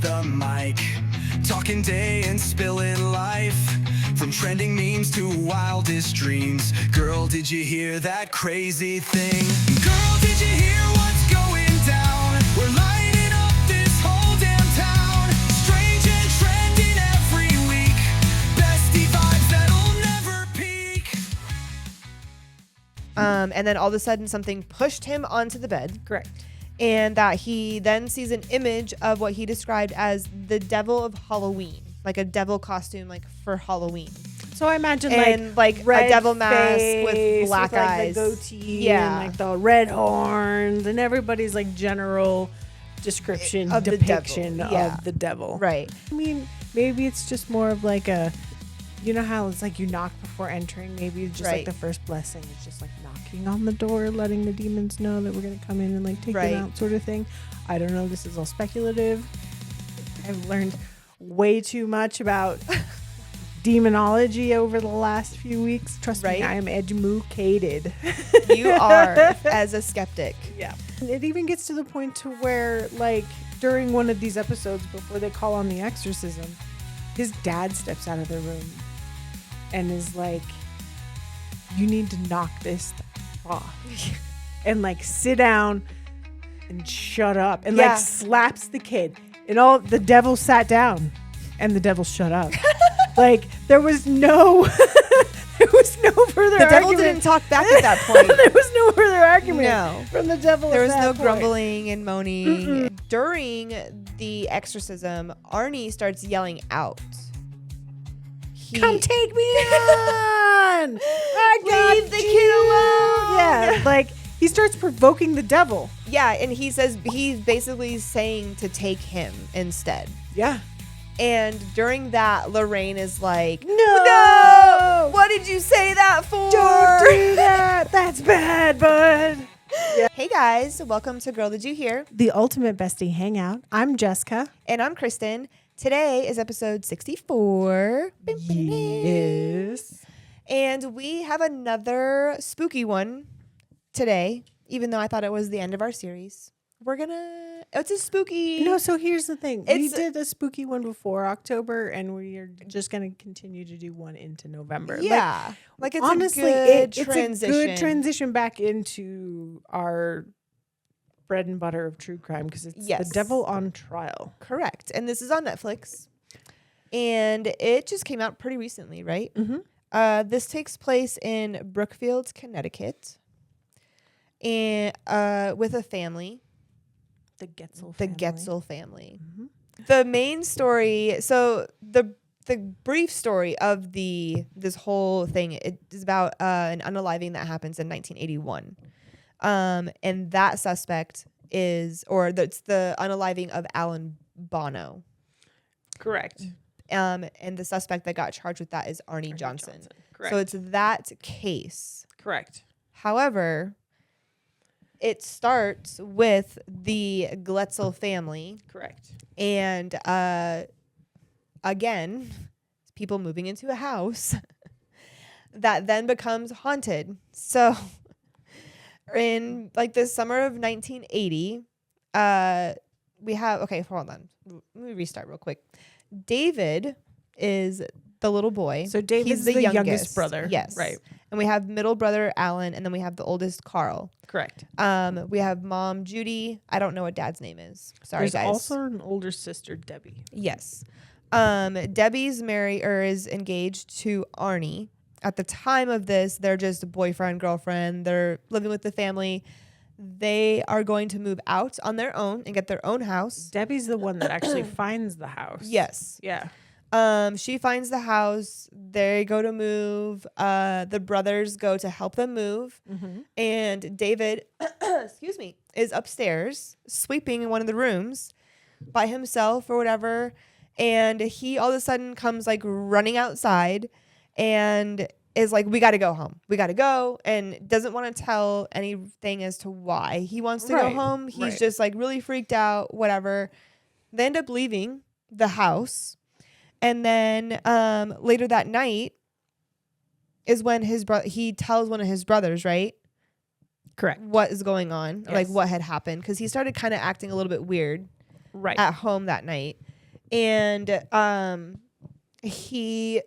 the mic, talking day and spilling life, from trending memes to wildest dreams. Girl, did you hear that crazy thing? Girl, did you hear what's going down? We're lighting up this whole damn town. Strange and trending every week. Bestie vibes that'll never peak. And then all of a sudden something pushed him onto the bed. Correct. And that he then sees an image of what he described as the devil of Halloween, like a devil costume, like for Halloween. So I imagine And like a red devil mask with face, black with, like, eyes. the goatee, Yeah. and like the red horns, and everybody's like general description Of the depiction devil. Yeah. of the devil. Right. I mean, maybe it's just more of like a, you know how it's like you knock before entering. Maybe it's just Right. like the first blessing is just like knocking on the door, letting the demons know that we're gonna come in and like take Right. them out, sort of thing. I don't know. This is all speculative. I've learned way too much about demonology over the last few weeks. Trust Right. me, I am educated. You are, as a skeptic. Yeah. It even gets to the point to where, like, during one of these episodes, before they call on the exorcism, his dad steps out of the room and is like, you need to knock this off. And, like, sit down and shut up. And, Yeah. like, slaps the kid. And all the devil sat down and the devil shut up. Like, there was no further The devil argument. didn't talk back at that point. There was no further argument No. from the devil. There at was that no point. grumbling and moaning. During the exorcism, Arne starts yelling out. Come take me on! I got Leave the kid alone! Yeah, like he starts provoking the devil. Yeah, and he says he's basically saying to take him instead. Yeah. And during that, Lorraine is like, No! What did you say that for? Don't do that! That's bad, bud! Hey guys, welcome to Girl, Did You Hear? The ultimate bestie hangout. I'm Jessica. And I'm Kristen. Today is episode 64. Yes. And we have another spooky one today, even though I thought it was the end of our series. It's a spooky. No, so here's the thing. We It's- did a spooky one before October, and we are just going to continue to do one into November. Yeah. Like it's honestly, a good it's transition. a good transition back into our bread and butter of true crime, because it's Yes. The Devil on Trial. Correct. And this is on Netflix. And it just came out pretty recently, right? Mm-hmm. This takes place in Brookfield, Connecticut, and with a family. The Glatzel The family. Glatzel family. Mhm. The main story, so the brief story of this whole thing, it is about an unaliving that happens in 1981. And that suspect it's the unaliving of Alan Bono. Correct. And the suspect that got charged with that is Arne Johnson. Correct. So it's that case. correct. However, it starts with the Glatzel family. Correct. And again, people moving into a house that then becomes haunted. So in like the summer of 1980, we have, okay, hold on. Let me restart real quick. David is the little boy. So David's He's the youngest brother. Yes. Right. And we have middle brother Alan, and then we have the oldest Carl. Correct. We have mom Judy. I don't know what dad's name is. Sorry, There's guys. also an older sister, Debbie. Yes. Debbie's is engaged to Arne. At the time of this, they're just boyfriend, girlfriend. They're living with the family. They are going to move out on their own and get their own house. Debbie's the one that actually finds the house. Yes. Yeah. She finds the house. They go to move. The brothers go to help them move. Mm-hmm. And David, excuse me, is upstairs sweeping in one of the rooms by himself or whatever. And he all of a sudden comes like running outside and is like, we got to go home. We got to go. And doesn't want to tell anything as to why he wants to go home. He's just like really freaked out, whatever. They end up leaving the house. And then later that night is when he tells one of his brothers, right? Correct. What is going on, Yes. like what had happened. Because he started kind of acting a little bit weird. at home that night. And he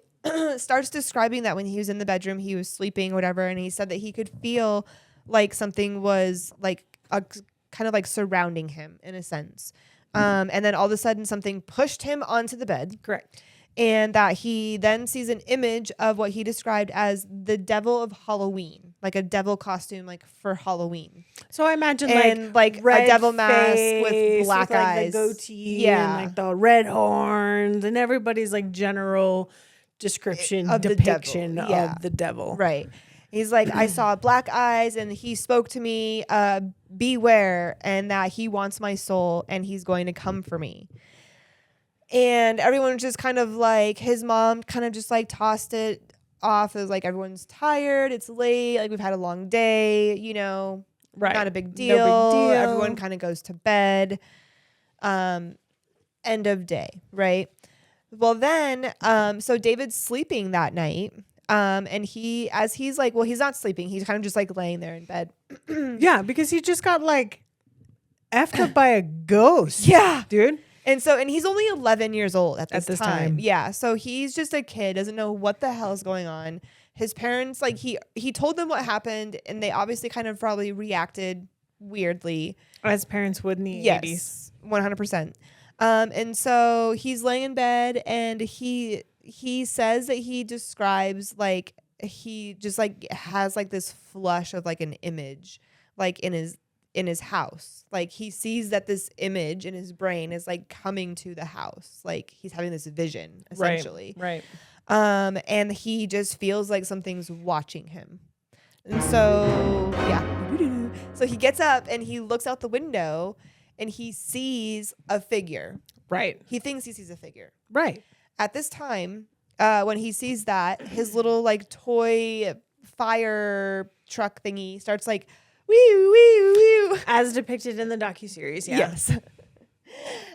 starts describing that when he was in the bedroom, he was sleeping or whatever. And he said that he could feel like something was like kind of like surrounding him in a sense. And then all of a sudden something pushed him onto the bed. Correct. And that he then sees an image of what he described as the devil of Halloween, like a devil costume, like for Halloween. So I imagine like red a devil mask with face, black with, like, eyes, the goatee, yeah, and like the red horns, and everybody's like general description of depiction the devil. Yeah. of the devil. Right. He's like, I saw black eyes, and he spoke to me, beware, and that he wants my soul, and he's going to come for me. And everyone just kind of like, his mom kind of just like tossed it off as like, everyone's tired, it's late, like we've had a long day, you know, Right. not a big deal. No big deal. Everyone kind of goes to bed. End of day, right? Well, then, so David's sleeping that night. And he's like, well, he's not sleeping. He's kind of just like laying there in bed. Yeah, because he just got like effed up by a ghost. Yeah. Dude. And he's only 11 years old at this time. time. Yeah. So he's just a kid, doesn't know what the hell is going on. His parents, like he told them what happened, and they obviously kind of probably reacted weirdly. As parents would in the 80s. 100%. And so he's laying in bed, and he says that he describes like he just like has like this flush of like an image like in his house. Like he sees that this image in his brain is like coming to the house. Like he's having this vision essentially. Right. And he just feels like something's watching him. And so, yeah. So he gets up and he looks out the window and he sees a figure. Right. He thinks he sees a figure. Right. At this time, when he sees that, his little like toy fire truck thingy starts like wee wee wee, As depicted in the docuseries. Yeah. Yes.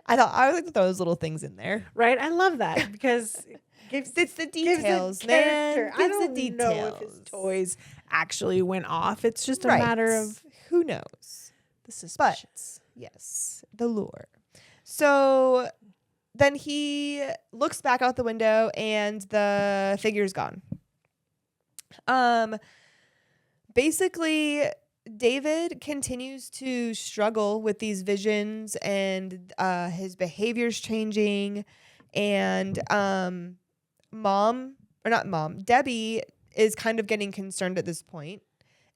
I would like to throw those little things in there. Right. I love that because It's the gives details, the man. character. I Gives don't the know details. if his toys actually went off. It's just a Right. matter of who knows. the suspicions. Yes, the lure. So then he looks back out the window and the figure's gone. Basically, David continues to struggle with these visions and his behavior's changing. And Debbie is kind of getting concerned at this point.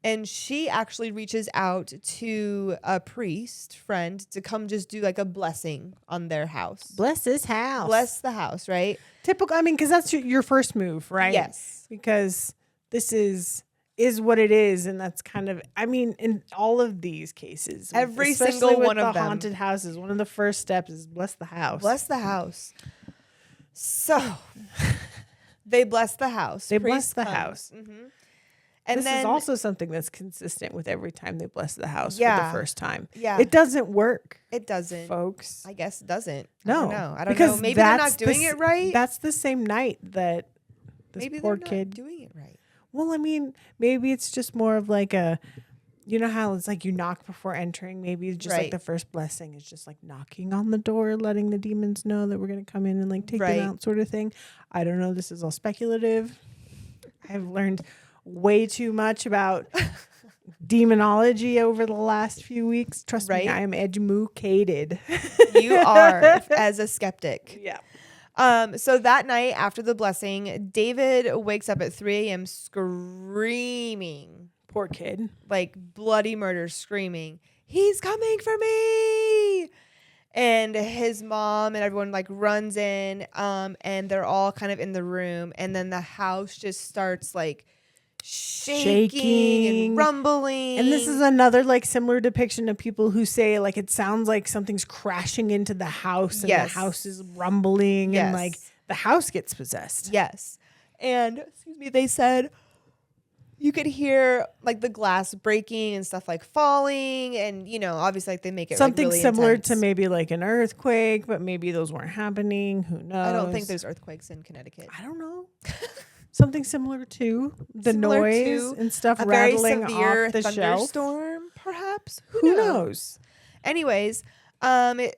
And she actually reaches out to a priest friend to come just do like a blessing on their house. Bless this house. Bless the house, right? Typical. I mean, because that's your first move, right? Yes. Because this is what it is, and that's kind of. I mean, in all of these cases, Every especially single with one the of them. haunted houses, one of the first steps is bless the house. Bless the house. So they bless the house. They bless Priest the comes. house. Mm-hmm. And this then is also something that's consistent with every time they bless the house for Yeah. the first time. Yeah. It doesn't work, it doesn't. folks. I guess it doesn't. No. I don't because know. Maybe they're that's not doing it right. That's the same night that this Maybe poor they're kid. not doing it right. Well, I mean, maybe it's just more of like a, you know how it's like you knock before entering. Maybe it's just like Right. the first blessing is just like knocking on the door, letting the demons know that we're going to come in and like take Right. them out, sort of thing. I don't know. This is all speculative. I've learned way too much about demonology over the last few weeks. Trust me, Right. I am educated. You are as a skeptic. Yeah. So that night after the blessing, David wakes up at 3 a.m. screaming, Poor kid. like bloody murder, screaming, "He's coming for me!" And his mom and everyone like runs in, and they're all kind of in the room, and then the house just starts like shaking and rumbling. And this is another like similar depiction of people who say like it sounds like something's crashing into the house and Yes. the house is rumbling and Yes. like the house gets possessed. Yes. And excuse me, they said you could hear like the glass breaking and stuff like falling, and you know, obviously like they make it Something like, really similar intense. to maybe like an earthquake, but maybe those weren't happening. Who knows? I don't think there's earthquakes in Connecticut. I don't know. Something similar to the Similar noise to and stuff A very rattling severe off the shelf. thunderstorm, perhaps. Who knows? Anyways,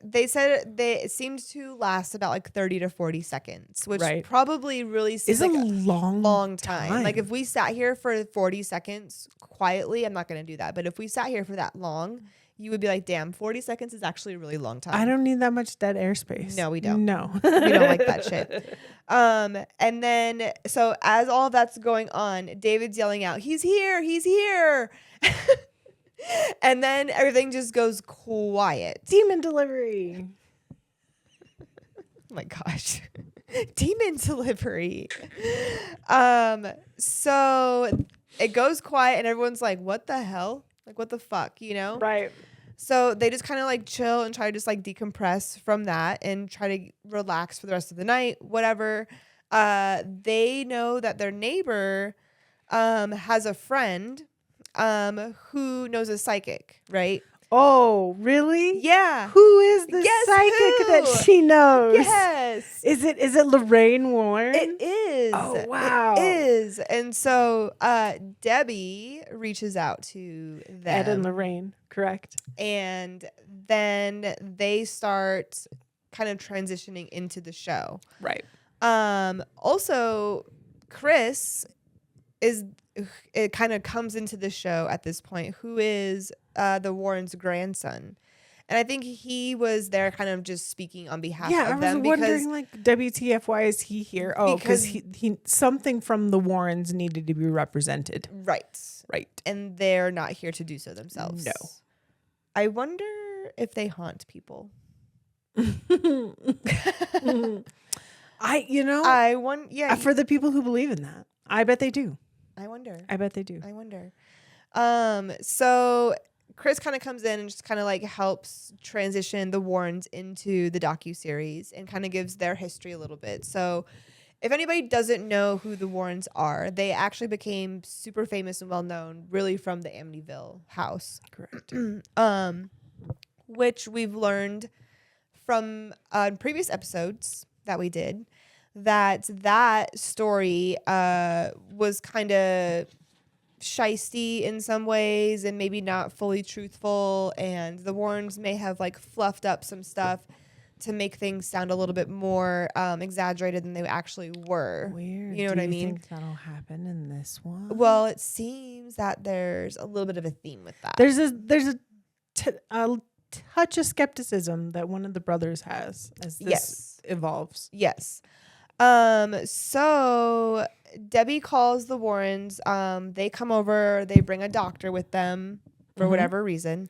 They said it seemed to last about like 30 to 40 seconds, which Right. probably really seems Is a like long time. Like if we sat here for 40 seconds quietly, I'm not going to do that. But if we sat here for that long, you would be like, damn, 40 seconds is actually a really long time. I don't need that much dead airspace. No, we don't. No. We don't like that shit. And then, so as all that's going on, David's yelling out, he's here, he's here. And then everything just goes quiet. Demon delivery. Oh my gosh. Demon delivery. So it goes quiet and everyone's like, what the hell? Like, what the fuck, you know? Right. So they just kind of like chill and try to just like decompress from that and try to relax for the rest of the night, whatever. They know that their neighbor has a friend who knows a psychic, right? Oh, really? Yeah. Who is the Guess psychic who? that she knows? Yes. Is it Lorraine Warren? It is. Oh, wow. It is. And so Debbie reaches out to them. Ed and Lorraine, correct. And then they start kind of transitioning into the show. Right. Also, Chris it kind of comes into the show at this point, who is the Warrens' grandson. And I think he was there kind of just speaking on behalf of them. I was wondering, like, WTF, why is he here? Oh, because he something from the Warrens needed to be represented. Right. Right. And they're not here to do so themselves. No. I wonder if they haunt people. Yeah. For the people who believe in that, I bet they do. I wonder. I bet they do. I wonder. So Chris kind of comes in and just kind of like helps transition the Warrens into the docuseries and kind of gives their history a little bit. So if anybody doesn't know who the Warrens are, they actually became super famous and well known really from the Amityville house. Correct. Which we've learned from previous episodes that we did, that story was kind of shisty in some ways and maybe not fully truthful, and the Warrens may have like fluffed up some stuff to make things sound a little bit more exaggerated than they actually were. Weird. You know what I mean? Do you think that'll happen in this one? Well, it seems that there's a little bit of a theme with that. There's a touch of skepticism that one of the brothers has as this evolves. Yes. So Debbie calls the Warrens. They come over. They bring a doctor with them for whatever reason.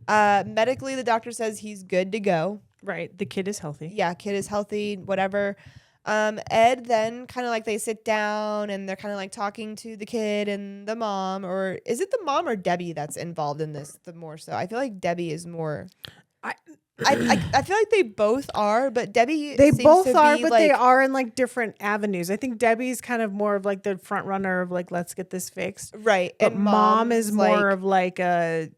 Medically, the doctor says he's good to go. Right. The kid is healthy. Yeah, kid is healthy, whatever. Ed then kind of like they sit down and they're kind of like talking to the kid and the mom, or is it the mom or Debbie that's involved in this the more so? I feel like Debbie is more. I feel like they both are, but Debbie they seems both to are, be but like, they are in like different avenues. I think Debbie's kind of more of like the front runner of like, let's get this fixed. right. But And mom is more like, of like a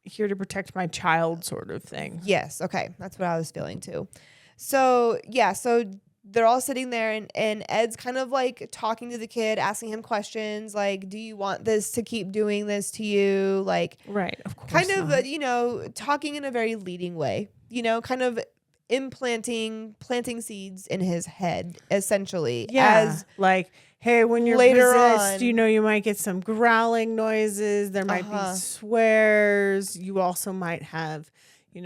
here to protect my child sort of thing. yes. Okay. That's what I was feeling too. So yeah. So they're all sitting there and Ed's kind of like talking to the kid, asking him questions like, do you want this to keep doing this to you? Like, Right. Of course. kind of, not. talking in a very leading way, kind of planting seeds in his head, essentially. Yeah. As like, hey, when you're later possessed, on- you might get some growling noises. There might be swears. You also might have,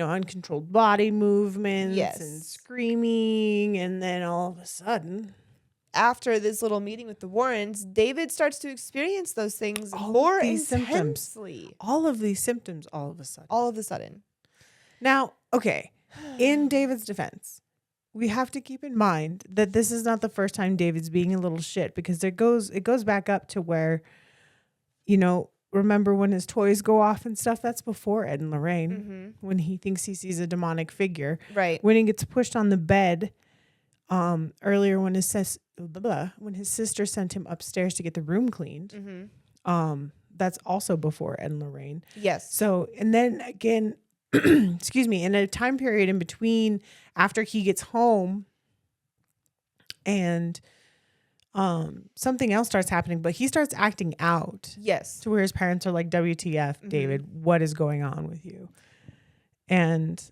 uncontrolled body movements Yes. and screaming. And then all of a sudden, after this little meeting with the Warrens, David starts to experience those things All of more these symptoms. intensely. all of these symptoms all of a sudden. All of a sudden. Now, okay, in David's defense, we have to keep in mind that this is not the first time David's being a little shit, because it goes back up to where, remember when his toys go off and stuff? That's before Ed and Lorraine, when he thinks he sees a demonic figure. Right. When he gets pushed on the bed, earlier when his sister sent him upstairs to get the room cleaned. That's also before Ed and Lorraine. Yes. So, and then again, excuse me, in a time period in between after he gets home and something else starts happening, but he starts acting out Yes. to where his parents are like, WTF, David, what is going on with you? And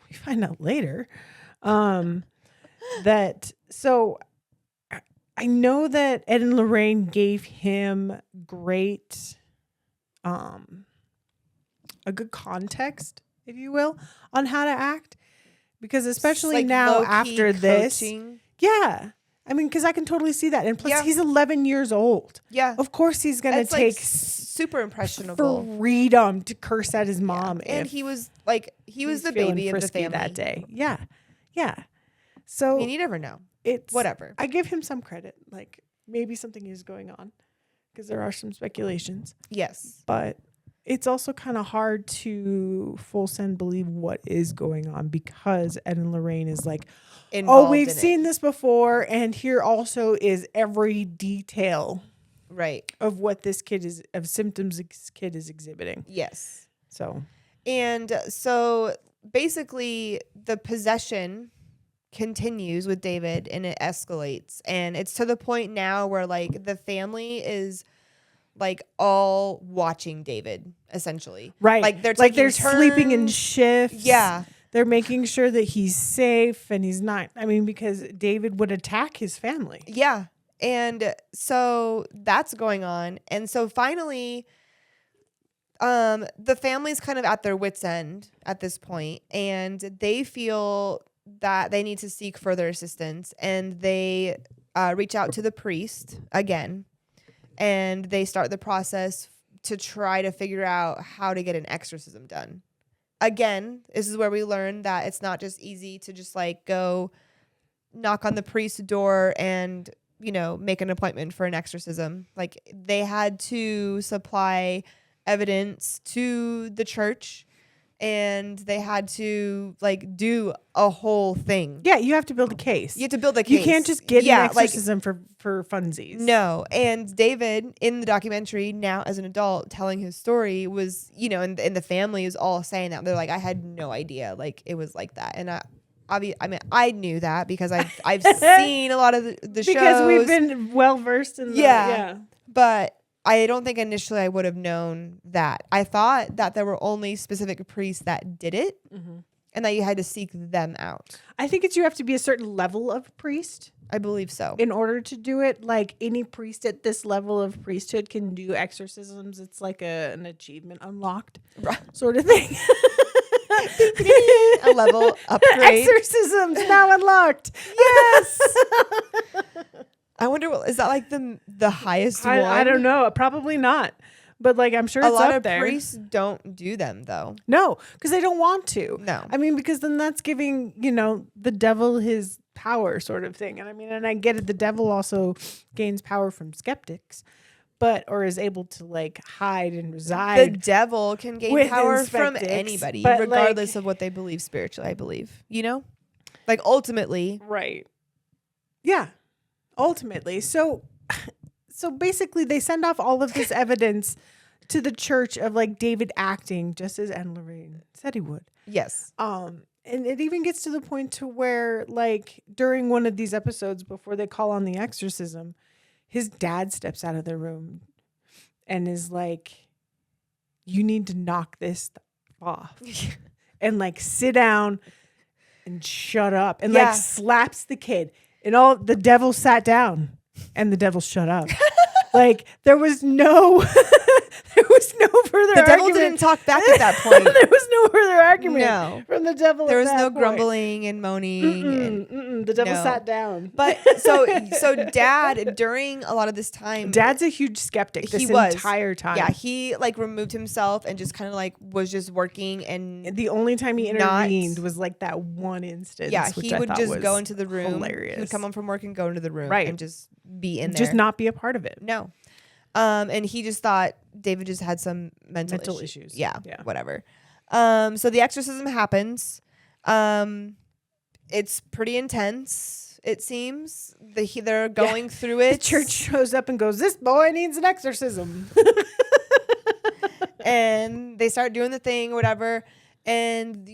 we find out later that, so I know that Ed and Lorraine gave him great, a good context, if you will, on how to act. Because especially Like now low-key after this. coaching. Yeah. I mean, because I can totally see that. And plus, he's 11 years old. Yeah. Of course, he's going to That's take like super impressionable. freedom to curse at his mom. And if he was like, he was he's the feeling baby of the frisky family that day. Yeah. Yeah. So I mean, you never know. it's Whatever. I give him some credit. Like maybe something is going on because there are some speculations. Yes. But it's also kind of hard to full send believe what is going on because Ed and Lorraine is like, Involved we've in seen it. this before, and here also is every detail Right. of what this kid is, of symptoms this kid is exhibiting. Yes. So, And so basically the possession continues with David and it escalates. And it's to the point now where like the family is like all watching David essentially. right. Like they're like taking they're sleeping in turns. shifts. Yeah. They're making sure that he's safe and he's not. I mean, because David would attack his family. Yeah. And so that's going on. And so finally, the family's kind of at their wits' end at this point, and they feel that they need to seek further assistance, and they reach out to the priest again, and they start the process to try to figure out how to get an exorcism done. Again, this is where we learn that it's not just easy to just like go knock on the priest's door and, you know, make an appointment for an exorcism. Like they had to supply evidence to the church and they had to like do a whole thing. Yeah, you have to build a case. You have to build a case. You can't just get an like, exorcism for funsies. no. And David in the documentary now as an adult telling his story was, you know, and the family is all saying that. They're like, I had no idea like it was like that. And I knew that because I've seen a lot of the shows. Because we've been well versed in yeah. But I don't think initially I would have known that. I thought that there were only specific priests that did it and that you had to seek them out. I think you have to be a certain level of priest I believe so. in order to do it. Like any priest at this level of priesthood can do exorcisms. It's like an achievement unlocked sort of thing. A level upgrade. Exorcisms now unlocked. Yes. I wonder, is that like the highest one? I don't know. Probably not. But like I'm sure A it's lot up of there. priests don't do them though. No, because they don't want to. No. I mean, because then that's giving, you know, the devil his power sort of thing. And I mean, and I get it. The devil also gains power from skeptics, or is able to like hide and The reside. devil can gain with power from skeptics, anybody, but, regardless like, of what they believe spiritually, I believe. You know? Like ultimately. Right. Yeah. Ultimately. So basically they send off all of this evidence to the church of like David acting just as Ed and Lorraine said he would. Yes. And it even gets to the point to where like during one of these episodes before they call on the exorcism, his dad steps out of the room and is like, you need to knock this off and like sit down and shut up and like slaps the kid and all the devil sat down and the devil shut up. Like there was no further The devil argument. didn't talk back at that point. There was no further argument No. from the devil. There at was that no point. grumbling and moaning. And, The devil no. sat down. but so dad, during a lot of this time, Dad's a huge skeptic this he was entire time. Yeah, he like removed himself and just kind of like was just working and The only time he not- intervened was like that one instance. yeah, which he I would thought just was go into the room. Hilarious. He would come home from work and go into the room Right. and just be in there. Just not be a part of it. No. And he just thought David just had some mental issues. Yeah, Yeah. whatever. So the exorcism happens. It's pretty intense, it seems. They're going through it. The church shows up and goes, "This boy needs an exorcism." And they start doing the thing or whatever. And,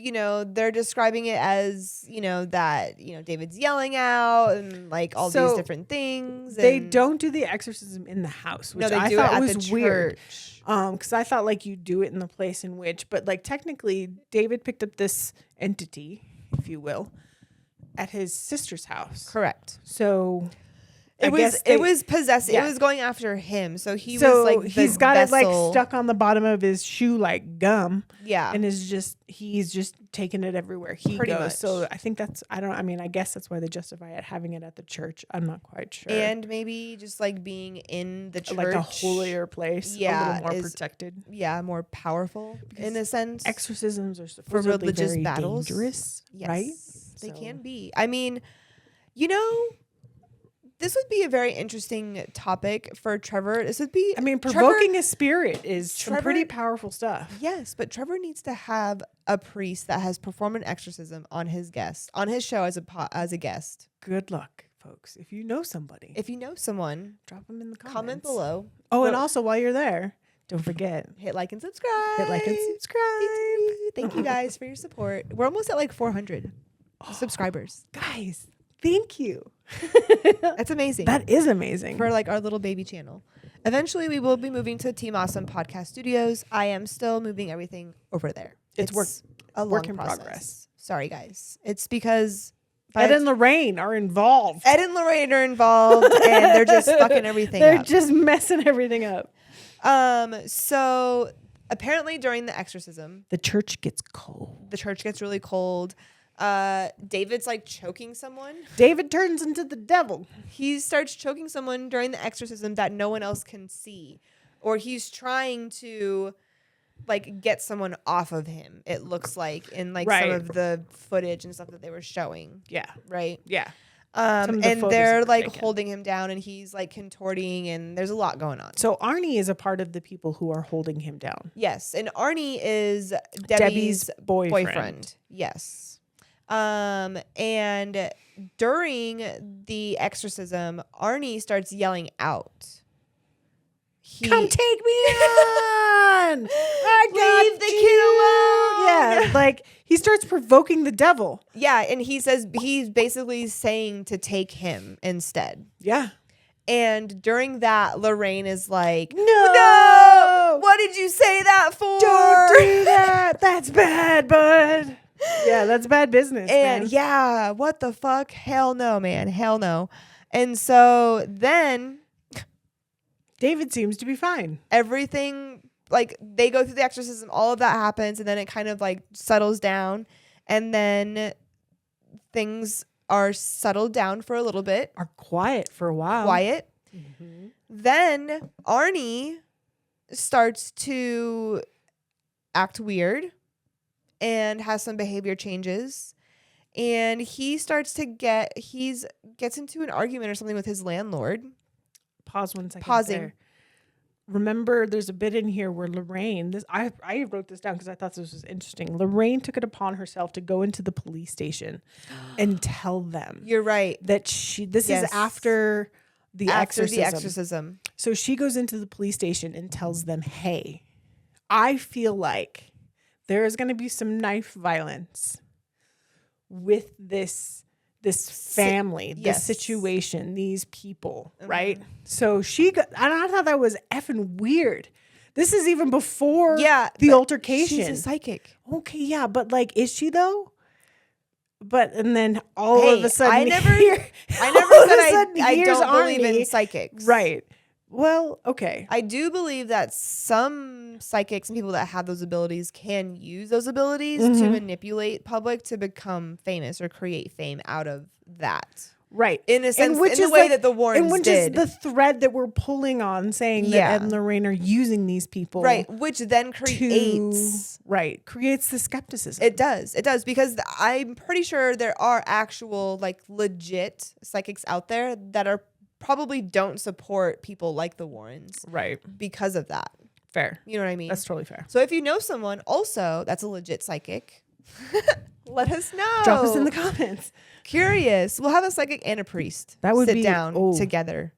they're describing it as, that, David's yelling out and like all these different things. They and don't do the exorcism in the house, which they I do thought it at was the weird. church. Because I thought like you do it in the place in which, but like technically David picked up this entity, if you will, at his sister's house. Correct. So It was possessed. Yeah. It was going after him. So he so was like he's got vessel. it like stuck on the bottom of his shoe like gum. Yeah. And he's just taking it everywhere he Pretty goes. much. So I think I guess that's why they justify it having it at the church. I'm not quite sure. And maybe just like being in the church, like a holier place, yeah, a little more protected. Yeah, more powerful in a sense. Exorcisms are for supposedly religious very battles. dangerous, Yes, right? they So- can be. I mean, this would be a very interesting topic for Trevor. This would be. I mean, Trevor- provoking a spirit is some Trevor- pretty powerful stuff. Yes, but Trevor needs to have a priest that has performed an exorcism on his show as a guest. Good luck, folks. If you know somebody, If you know someone, drop them in the comments. comment below. Oh, and also while you're there, don't forget, Hit like and subscribe. hit like and subscribe. Thank you guys for your support. We're almost at like 400 subscribers. Guys, thank you. That's amazing. That is amazing. For like our little baby channel. Eventually, we will be moving to Team Awesome Podcast Studios. I am still moving everything over there. It's a long work in process. progress. Sorry, guys. It's because Ed and Lorraine are involved. Ed and Lorraine are involved, and they're just fucking everything They're up. just messing everything up. So apparently during the exorcism, The church gets cold. the church gets really cold. David's like choking someone. David turns into the devil. He starts choking someone during the exorcism that no one else can see, or he's trying to like get someone off of him. It looks like in like some Right. of the footage and stuff that they were showing, Yeah. right? Yeah. Some of the And photos they're that were like taken. holding him down, and he's like contorting, and there's a lot going on. So Arne is a part of the people who are holding him down. Yes, and Arne is Debbie's boyfriend. Yes. And during the exorcism, Arne starts yelling out. Come take me on! I Leave got the you! kid alone! Yeah, like he starts provoking the devil. Yeah, and he says he's basically saying to take him instead. Yeah. And during that, Lorraine is like, No! What did you say that for? Don't do that! That's bad, bud. Yeah, that's bad business, And man. yeah, what the fuck? Hell no, man. Hell no. And so then David seems to be fine. everything, like they go through the exorcism, all of that happens, and then it kind of like settles down. And then things are settled down for a little bit. Are quiet for a while. Quiet. Mhm. Then Arne starts to act weird and has some behavior changes. And he starts to gets into an argument or something with his landlord. Pause 1 second. Pausing. There. Remember, there's a bit in here where Lorraine, I wrote this down because I thought this was interesting. Lorraine took it upon herself to go into the police station and tell them You're right. that this Yes. is after the exorcism. The exorcism. So she goes into the police station and tells them, hey, I feel like there is going to be some knife violence with this family, this yes. situation, these people, right? So and I thought that was effing weird. This is even before the but altercation. She's a psychic. Okay, yeah, but like, is she though? And then all of a sudden, I never all of a said sudden, I here's don't believe Arne. in psychics. Right. Well, okay. I do believe that some psychics and people that have those abilities can use those abilities to manipulate public to become famous or create fame out of that. Right. In a sense, which in is the way like- that the Warrens and which did. is the thread that we're pulling on, saying that Ed and Lorraine are using these people. Right. Which then creates... creates the skepticism. It does. It does. Because I'm pretty sure there are actual, like, legit psychics out there that are probably don't support people like the Warrens. Right. Because of that. Fair. You know what I mean? That's totally fair. So if you know someone also that's a legit psychic, let us know. Drop us in the comments. Curious. We'll have a psychic and a priest That would sit be- down oh. together.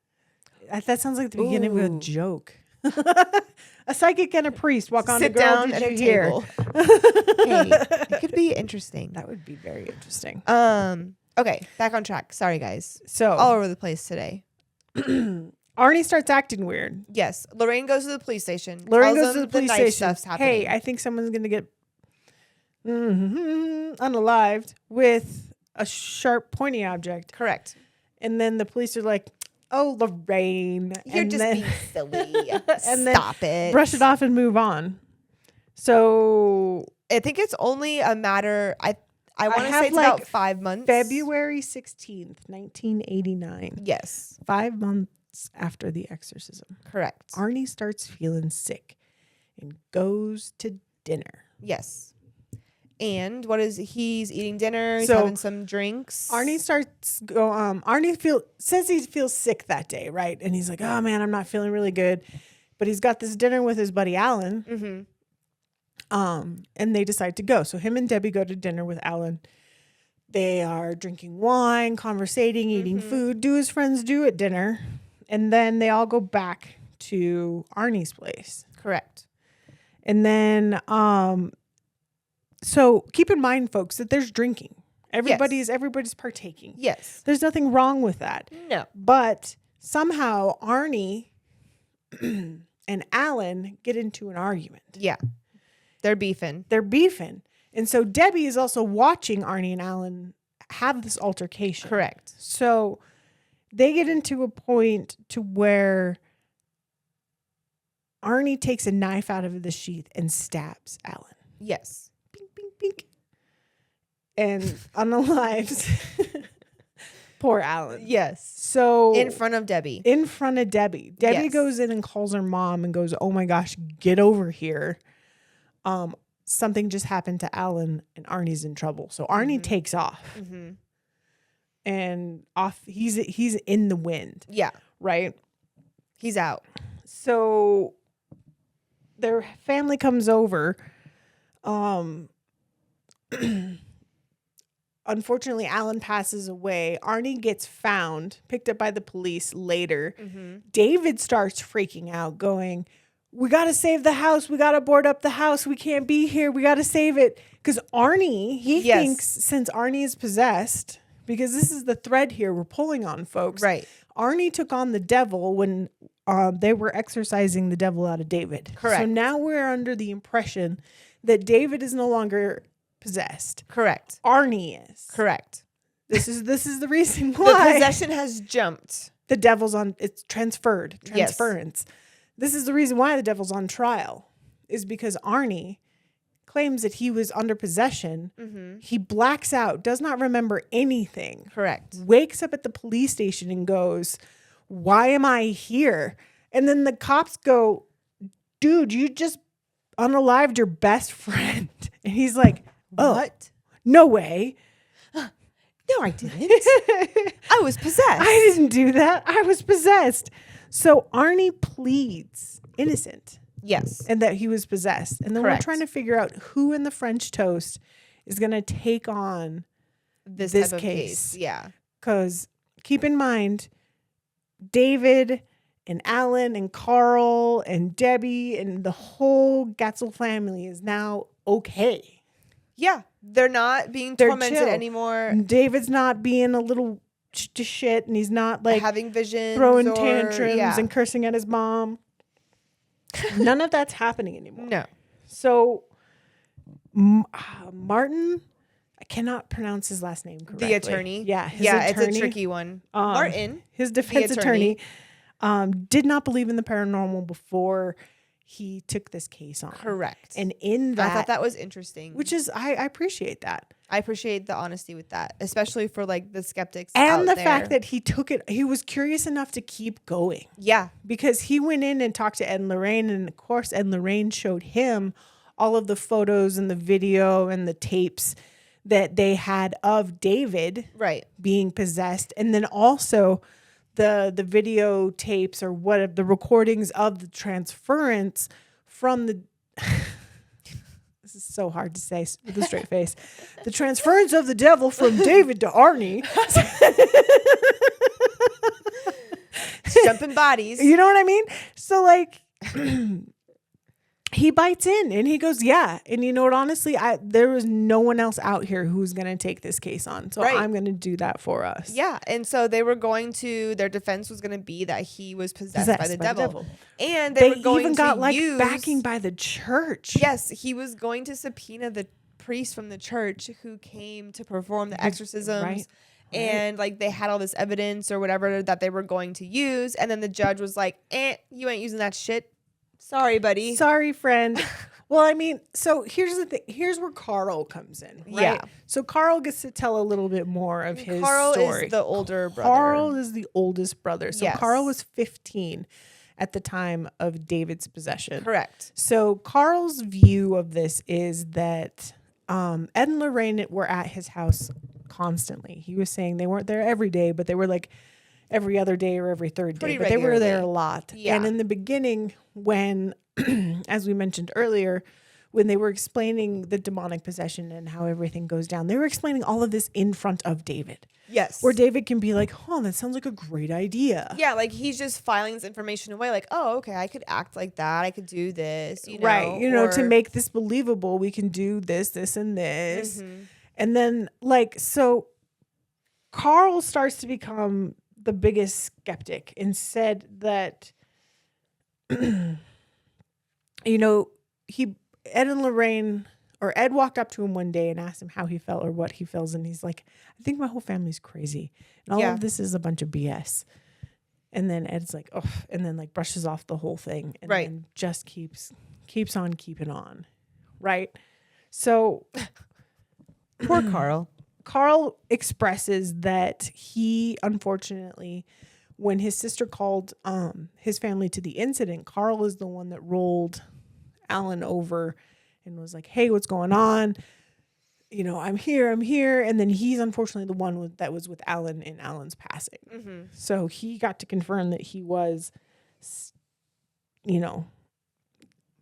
That sounds like the beginning of a Ooh. joke. A psychic and a priest walk on Sit the girl. down Did at you a hear? table. Hey, it could be interesting. That would be very interesting. Okay, back on track. Sorry, guys. So All over the place today. Arnie starts acting weird. Yes, Lorraine goes to the police station. Lorraine tells goes to them the police knife station. Stuff's happening. Hey, I think someone's gonna get unalived with a sharp, pointy object. Correct. And then the police are like, "Oh, Lorraine, You're and just then being silly. and then Stop it. brush it off and move on." So I think it's only a matter. I want to have, say it's like, about 5 months. February 16th, 1989. Yes, 5 months after the exorcism. correct. Arnie starts feeling sick and goes to dinner. Yes. And what is he's eating dinner? He's So, having some drinks. Arnie says he feels sick that day, right? And he's like, "Oh man, I'm not feeling really good." But he's got this dinner with his buddy Alan. Mm-hmm. And they decide to go. So him and Debbie go to dinner with Alan. They are drinking wine, conversating, eating food, do as friends do at dinner. And then they all go back to Arnie's place. Correct. And then, so keep in mind, folks, that there's drinking. Everybody's partaking. Yes. There's nothing wrong with that. No. But somehow Arnie and Alan get into an argument. Yeah. They're beefing. They're beefing. And so Debbie is also watching Arnie and Alan have this altercation. Correct. So they get into a point to where Arnie takes a knife out of the sheath and stabs Alan. Yes. Bink, bink, bink. And unalives poor Alan. Yes. So In front of Debbie. in front of Debbie. Debbie Yes. goes in and calls her mom and goes, "Oh my gosh, get over here. Something just happened to Alan and Arnie's in trouble." So Arnie takes off. Mm-hmm. And off he's in the wind, Yeah. right? He's out. So their family comes over. Unfortunately, Alan passes away. Arnie gets found, picked up by the police later. Mm-hmm. David starts freaking out, going, "We got to save the house. We got to board up the house. We can't be here. We got to save it." Because Arnie, he Yes. thinks since Arnie is possessed, because this is the thread here we're pulling on, folks. Right. Arnie took on the devil when they were exorcising the devil out of David. Correct. So now we're under the impression that David is no longer possessed. Correct. Arnie is. Correct. This is the reason The why possession has jumped. the devil's on. It's transferred. Yes. Transference. This is the reason why the devil's on trial, is because Arnie claims that he was under possession. Mm-hmm. He blacks out, does not remember anything. Correct. Wakes up at the police station and goes, "Why am I here?" And then the cops go, "Dude, you just unalived your best friend." And he's like, "Oh, What? no way. No, I didn't. I was possessed. I didn't do that. I was possessed." So Arnie pleads innocent Yes. and that he was possessed. And then Correct. we're trying to figure out who in the French toast is going to take on This this type of case. Yeah. Because keep in mind, David and Alan and Carl and Debbie and the whole Glatzel family is now okay. Yeah. They're not being They're tormented chill. anymore. David's not being a little shit, and he's not like Having visions. throwing or- tantrums yeah. and cursing at his mom. None of that's happening anymore. No. So Martin, I cannot pronounce his last name correctly. The attorney. Yeah. his Yeah, attorney, it's a tricky one. Martin. his defense attorney. attorney, did not believe in the paranormal before he took this case on. Correct. And in that, I thought that was interesting. which is, I appreciate that. I appreciate the honesty with that, especially for like the skeptics. And out the there. fact that he took it, he was curious enough to keep going. Yeah. Because he went in and talked to Ed and Lorraine, and of course Ed and Lorraine showed him all of the photos and the video and the tapes that they had of David Right. being being possessed, and then also the videotapes or what the recordings of the transference from the this is so hard to say with a straight face, the transference of the devil from David to Arnie. Jumping bodies. You know what I mean? So like he bites in and he goes, yeah. And you know what? Honestly, there was no one else out here who's going to take this case on. So I'm going to do that for us. Yeah. And so they were going to, their defense was going to be that he was possessed by the devil. And they were going even to got like use, backing by the church. Yes. He was going to subpoena the priest from the church who came to perform the exorcisms. Right. And like they had all this evidence or whatever that they were going to use. And then the judge was like, you ain't using that shit. Sorry, buddy. Sorry, friend. Well, I mean, so here's the thing. Here's where Carl comes in, right? Yeah. So Carl gets to tell a little bit more of his Carl story. is the older brother. Carl is the oldest brother. So Yes. Carl was 15 at the time of David's possession. Correct. So Carl's view of this is that Ed and Lorraine were at his house constantly. He was saying they weren't there every day, but they were like every other day or every third Pretty day. But they were there a regularly. lot. Yeah. And in the beginning, when, as we mentioned earlier, when they were explaining the demonic possession and how everything goes down, they were explaining all of this in front of David. Yes. Where David can be like, oh, that sounds like a great idea. Yeah, like he's just filing this information away. Like, oh, okay, I could act like that. I could do this. You know, Right. You know, to make this believable, we can do this, this, and this. Mm-hmm. And then, like, so Carl starts to become the biggest skeptic and said that, you know, Ed and Lorraine, or Ed walked up to him one day and asked him how he felt or what he feels. And he's like, I think my whole family's crazy. And all of this is a bunch of BS. And then Ed's like, oh, and then like brushes off the whole thing and then just keeps on keeping on. Right. So Poor Carl. Carl expresses that he, unfortunately, when his sister called his family to the incident, Carl is the one that rolled Alan over and was like, hey, what's going on? You know, I'm here. And then he's unfortunately the one that was with Alan in Alan's passing. Mm-hmm. So he got to confirm that he was, you know,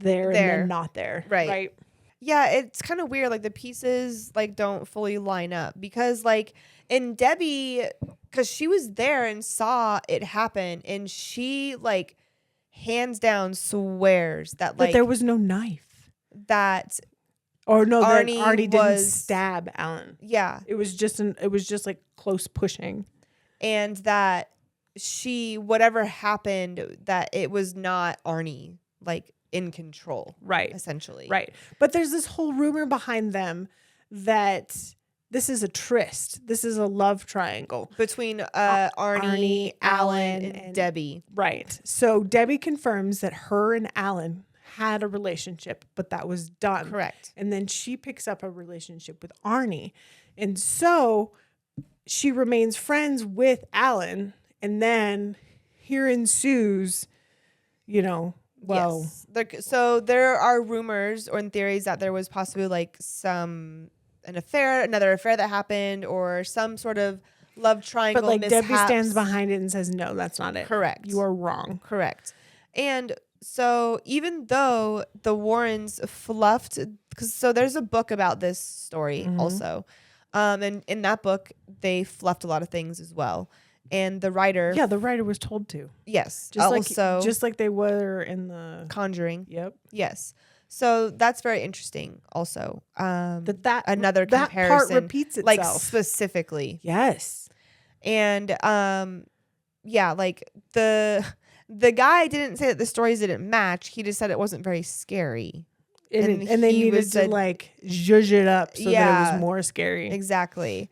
there. And then not there. Right. Yeah, it's kind of weird. Like the pieces like don't fully line up because like in Debbie, because she was there and saw it happen, and she like hands down swears that like there was no knife. That or no, that Arnie didn't stab Alan. Yeah, it was just like close pushing, and that she whatever happened that it was not Arnie like in control, right? Essentially, right. But there's this whole rumor behind them that this is a tryst. This is a love triangle between Arnie, Alan, and Debbie. Right. So Debbie confirms that her and Alan had a relationship, but that was done. Correct. And then she picks up a relationship with Arnie, and so she remains friends with Alan, and then here ensues, you know. Well, yes. So there are rumors or theories that there was possibly like another affair that happened, or some sort of love triangle. But like mishaps. Debbie stands behind it and says, no, that's not it. Correct. You are wrong. Correct. And so even though the Warrens fluffed, so there's a book about this story also. And in that book, they fluffed a lot of things as well. And the writer was told to. Yes. Just like they were in the Conjuring. Yep. Yes. So that's very interesting also. That another that comparison part repeats itself. like specifically. Yes. And yeah, like the guy didn't say that the stories didn't match. He just said it wasn't very scary. And they needed to like zhuzh it up so that it was more scary. Exactly.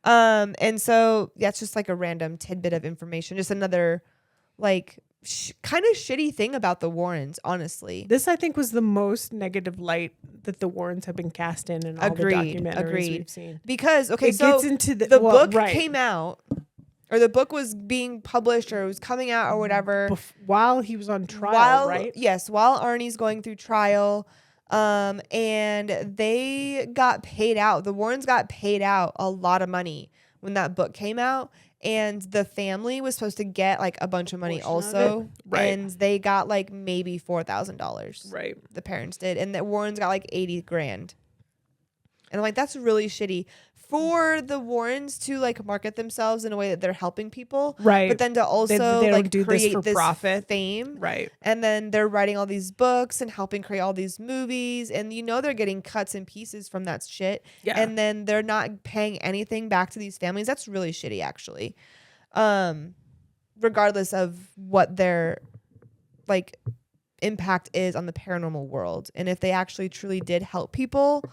And so that's just like a random tidbit of information. Just another like kind of shitty thing about the Warrens, honestly. This, I think, was the most negative light that the Warrens have been cast in all the documentaries we've seen. Because, okay, it gets into the book came out, or the book was being published, or it was coming out, or whatever. While he was on trial, right? Yes, while Arnie's going through trial. And they got paid out. The Warrens got paid out a lot of money when that book came out. And the family was supposed to get like a bunch of money also. Right. And they got like maybe $4,000. Right. The parents did. And the Warrens got like 80 grand. And I'm like, that's really shitty for the Warrens to like market themselves in a way that they're helping people, Right. but then to also they don't like do this create for this profit. fame, Right. and then they're writing all these books and helping create all these movies, and they're getting cuts and pieces from that shit, Yeah. and then they're not paying anything back to these families. That's really shitty, actually. Regardless of what their like impact is on the paranormal world, and if they actually truly did help people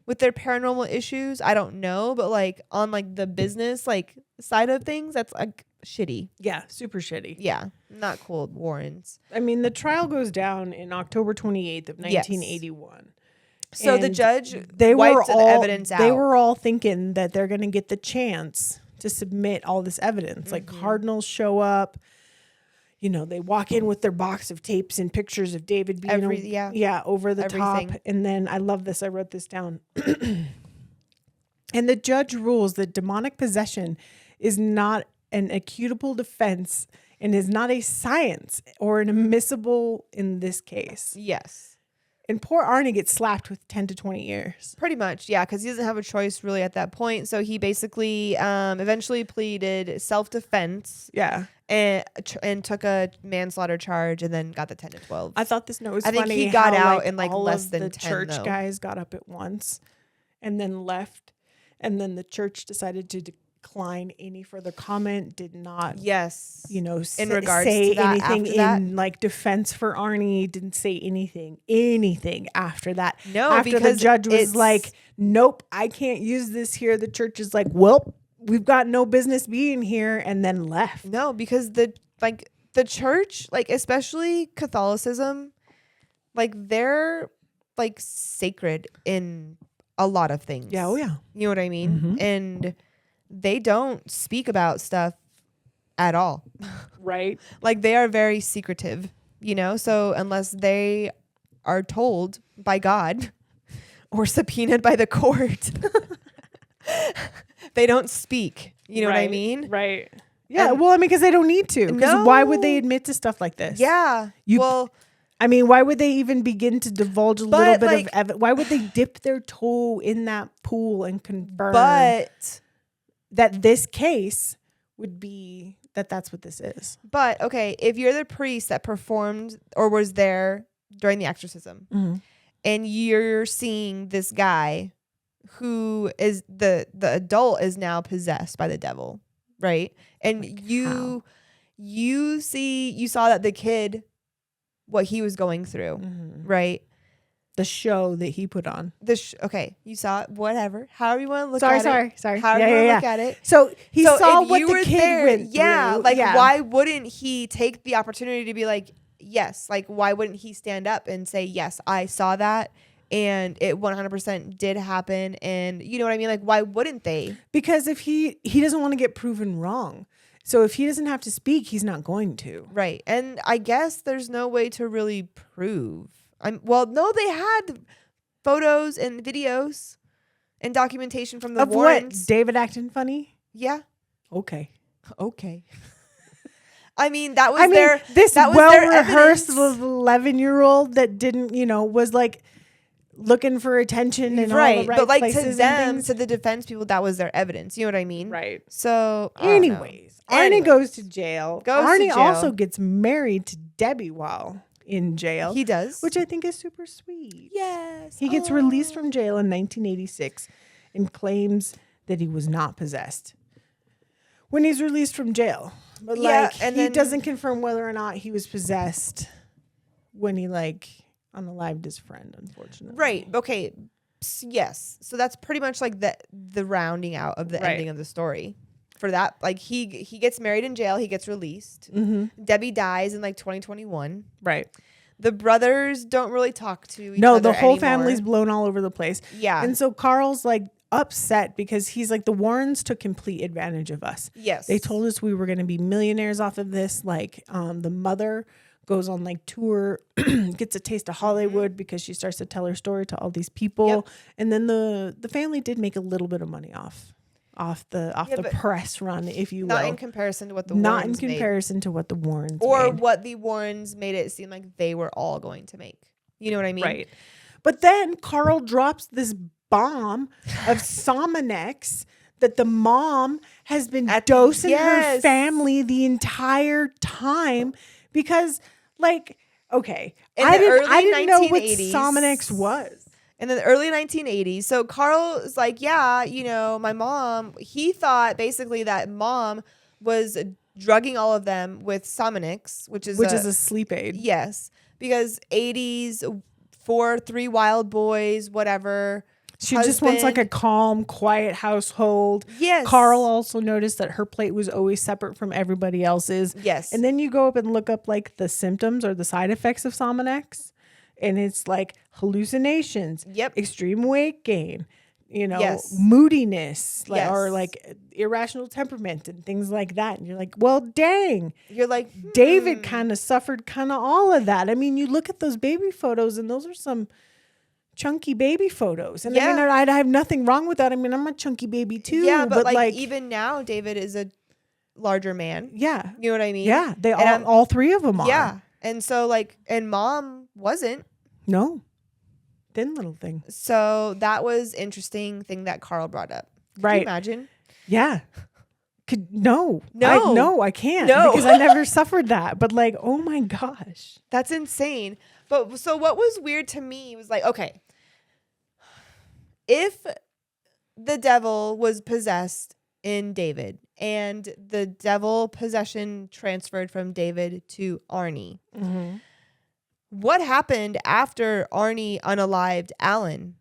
with their paranormal issues, I don't know, but like on like the business like side of things, that's like shitty. Yeah, super shitty. Yeah, not cool, Warrens. I mean, the trial goes down in October 28th of 1981. So the And judge they were wiped the all evidence out. They were all thinking that they're going to get the chance to submit all this evidence. Like Mm-hmm. cardinals show up, they walk in with their box of tapes and pictures of David being over the Everything. top. And then I love this. I wrote this down. And the judge rules that demonic possession is not an accusable defense and is not a science or an admissible in this case. Yes. And poor Arne gets slapped with 10 to 20 years. Pretty much, yeah, because he doesn't have a choice really at that point. So he basically eventually pleaded self-defense. Yeah. And took a manslaughter charge and then got the 10 to 12. I thought this note was I funny. think he got how, out in like all less of than the 10 church though. guys got up at once and then left. And then the church decided to decline any further comment, did not Yes. in regards say to that, anything after that? in like defense for Arne, didn't say anything after that. No, after the because judge was it's- like, nope, I can't use this here. The church is like, well, we've got no business being here, and then left. No, because the church, like especially Catholicism, like they're like sacred in a lot of things. Yeah, oh yeah. You know what I mean? Mhm. And they don't speak about stuff at all. Right. Like they are very secretive, so unless they are told by God or subpoenaed by the court, they don't speak. You know what I mean? Right. Yeah. And- well, I mean, because they don't need to. Because why would they No. admit to stuff like this? Yeah. I mean, why would they even begin to divulge a little But, bit like- of evidence? Why would they dip their toe in that pool and confirm but that this case would be that's what this is? okay, if you're the priest that performed or was there during the exorcism, Mm-hmm. and you're seeing this guy who is the adult is now possessed by the devil, right? And Like you saw that the kid, what he was going through, Mm-hmm. right? The show that he put on. Okay, you saw it, whatever. However you want to look at it. Sorry. However you want to look at it. So he So saw if what you the were kid there, went yeah, through. like why wouldn't he take the opportunity to be like, yes, like why wouldn't he stand up and say, yes, I saw that and it 100% did happen, and you know what I mean? Like why wouldn't they? Because if he doesn't want to get proven wrong. So if he doesn't have to speak, he's not going to. Right. And I guess there's no way to really prove. No, they had photos and videos and documentation from the Of Warrens. what? David acting funny? Yeah. Okay. Okay. I mean, that was their this that was their well-rehearsed evidence. 11-year-old that didn't, was like looking for attention and all the right but like places to and them, things. to the defense people, that was their evidence. You know what I mean? Right. So, I don't know. Anyways, Arne goes to jail. Goes to Arne jail. also gets married to Debbie while in jail, He does. which I think is super sweet. yes, He gets released from jail in 1986 and claims that he was not possessed when he's released from jail. But Yeah, and he then- doesn't confirm whether or not he was possessed when he unalived his friend, unfortunately. Right. Okay. Yes. So that's pretty much like the rounding out of the Right. ending of the story. For that, like he gets married in jail. He gets released. Mm-hmm. Debbie dies in like 2021. Right. The brothers don't really talk to each No, other the whole anymore. family's blown all over the place. Yeah. And so Carl's upset because he's like, the Warrens took complete advantage of us. Yes. They told us we were going to be millionaires off of this. The mother goes on tour, gets a taste of Hollywood because she starts to tell her story to all these people. Yep. And then the family did make a little bit of money off the but press run, if you will. not in comparison to what the Not in Warrens made. comparison to what the Warrens Or made. what the Warrens made it seem like they were all going to make. You know what I mean? Right. But then Carl drops this bomb of Somonex that the mom has been dosing her family the entire time because, like, okay, I didn't know what Somonex was. In the early 1980s. So Carl is like, yeah, you know, my mom, he thought basically that mom was drugging all of them with Somonex, which is a sleep aid. Yes. Because 80s, 3 wild boys, whatever. She just wants like a calm, quiet household. Yes. Carl also noticed that her plate was always separate from everybody else's. Yes. And then you go up and look up like the symptoms or the side effects of Somonex. And it's like hallucinations, extreme weight gain, you know, moodiness, like, or like irrational temperament and things like that. And you're like, well, dang. You're like, David kind of suffered kind of all of that. I mean, you look at those baby photos and those are some chunky baby photos. And I mean, I have nothing wrong with that. I mean, I'm a chunky baby too. Yeah, but like even now, David is a larger man. Yeah. You know what I mean? Yeah. They all three of them are. Yeah. And so like, and mom wasn't. No. Thin little thing. So that was interesting thing that Carl brought up. Right. Can you imagine? Yeah. No, I can't. No. Because I never suffered that. But like, oh my gosh. That's insane. But so what was weird to me was like, okay, if the devil was possessed in David and the devil possession transferred from David to Arne, what happened after Arne unalived Alan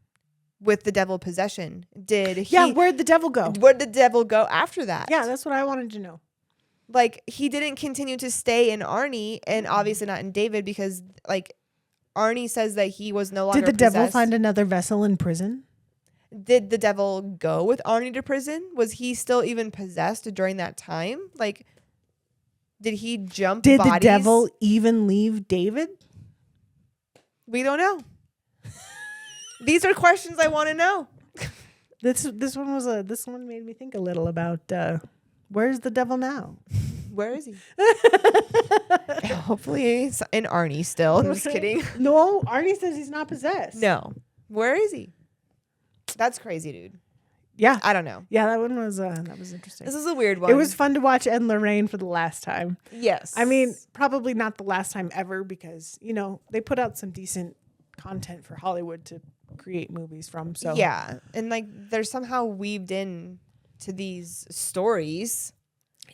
with the devil possession? Where'd the devil go? Where'd the devil go after that? Yeah, that's what I wanted to know. Like, he didn't continue to stay in Arne and obviously not in David because, like, Arne says that he was no longer Did the devil possessed. find another vessel in prison? Did the devil go with Arne to prison? Was he still even possessed during that time? Like, did he jump Did bodies? the devil even leave David? We don't know. These are questions I want to know. This one made me think a little about where's the devil now? Where is he? Hopefully he's in Arne still. I'm just kidding. No, Arne says he's not possessed. No. Where is he? That's crazy, dude. Yeah. I don't know. Yeah, that one was interesting. This is a weird one. It was fun to watch Ed and Lorraine for the last time. Yes. I mean, probably not the last time ever because, you know, they put out some decent content for Hollywood to create movies from. So yeah. And like they're somehow weaved in to these stories.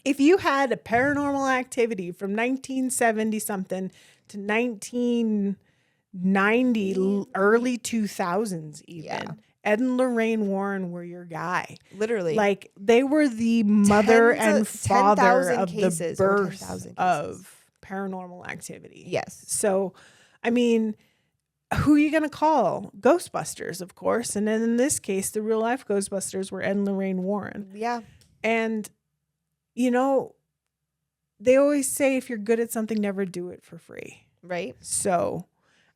If you had a paranormal activity from 1970 something to 1990, early 2000s even, Ed and Lorraine Warren were your guy. Literally. Like they were the mother and father of the birth of paranormal activity. Yes. So, I mean, who are you going to call? Ghostbusters, of course. And then in this case, the real life Ghostbusters were Ed and Lorraine Warren. Yeah. And, you know, they always say if you're good at something, never do it for free. Right. So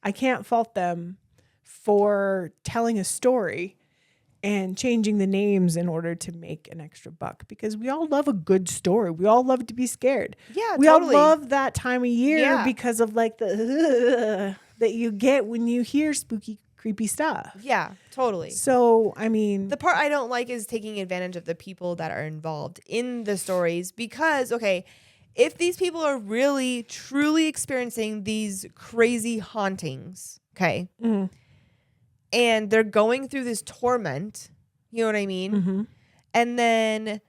I can't fault them for telling a story and changing the names in order to make an extra buck because we all love a good story. We all love to be scared. Yeah, we totally. all love that time of year because of like the that you get when you hear spooky, creepy stuff. Yeah, totally. So, I mean, the part I don't like is taking advantage of the people that are involved in the stories because, okay, if these people are really, truly experiencing these crazy hauntings, okay, and they're going through this torment, you know what I mean? And then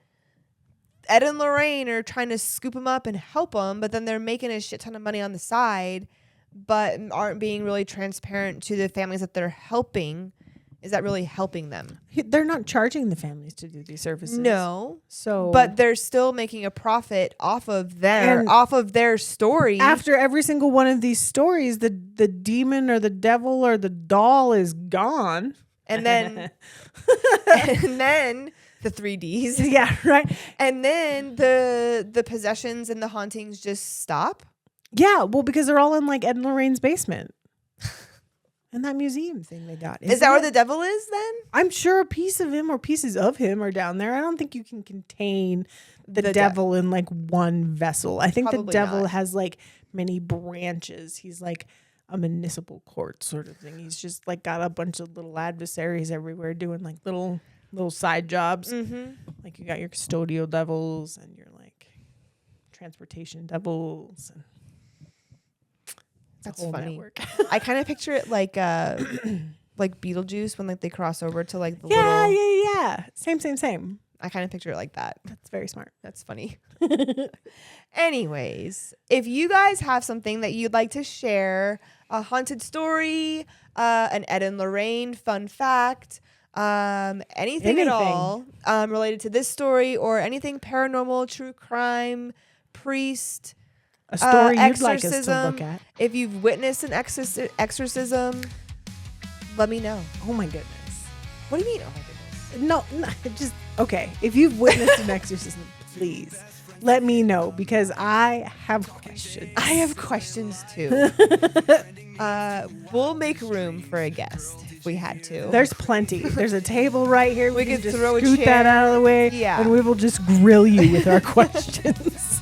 Ed and Lorraine are trying to scoop them up and help them, but then they're making a shit ton of money on the side, but aren't being really transparent to the families that they're helping. Is that really helping them? They're not charging the families to do these services. No. So, but they're still making a profit off of their story. After every single one of these stories, the demon or the devil or the doll is gone. And then the 3Ds. Yeah, right. And then the possessions and the hauntings just stop. Yeah, well, because they're all in like Ed and Lorraine's basement. And that museum thing they got. Is that where the devil is then? I'm sure a piece of him or pieces of him are down there. I don't think you can contain the devil in like one vessel. I think the devil has like many branches. He's like a municipal court sort of thing. He's just like got a bunch of little adversaries everywhere doing like little side jobs. Like you got your custodial devils and your like transportation devils. And that's funny. I kind of picture it like Beetlejuice when like they cross over to like the little. Yeah. Same. I kind of picture it like that. That's very smart. That's funny. Anyways, if you guys have something that you'd like to share, a haunted story, an Ed and Lorraine fun fact, anything at all related to this story or anything paranormal, true crime, priest, a story you'd exorcism, like us to look at. If you've witnessed an exorcism, let me know. Oh my goodness. What do you mean? Oh my goodness. No, just okay. If you've witnessed an exorcism, please let me know because I have questions. I have questions too. We'll make room for a guest if we had to. There's plenty. There's a table right here. We can just throw a scoot chair. that out of the way. Yeah. And we will just grill you with our questions.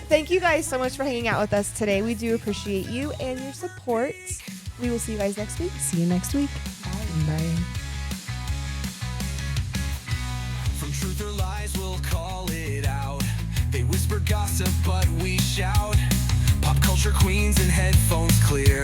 Thank you guys so much for hanging out with us today. We do appreciate you and your support. We will see you guys next week. See you next week. Bye. From truth or lies, we'll call it out. They whisper gossip, but we shout. Pop culture queens and headphones clear.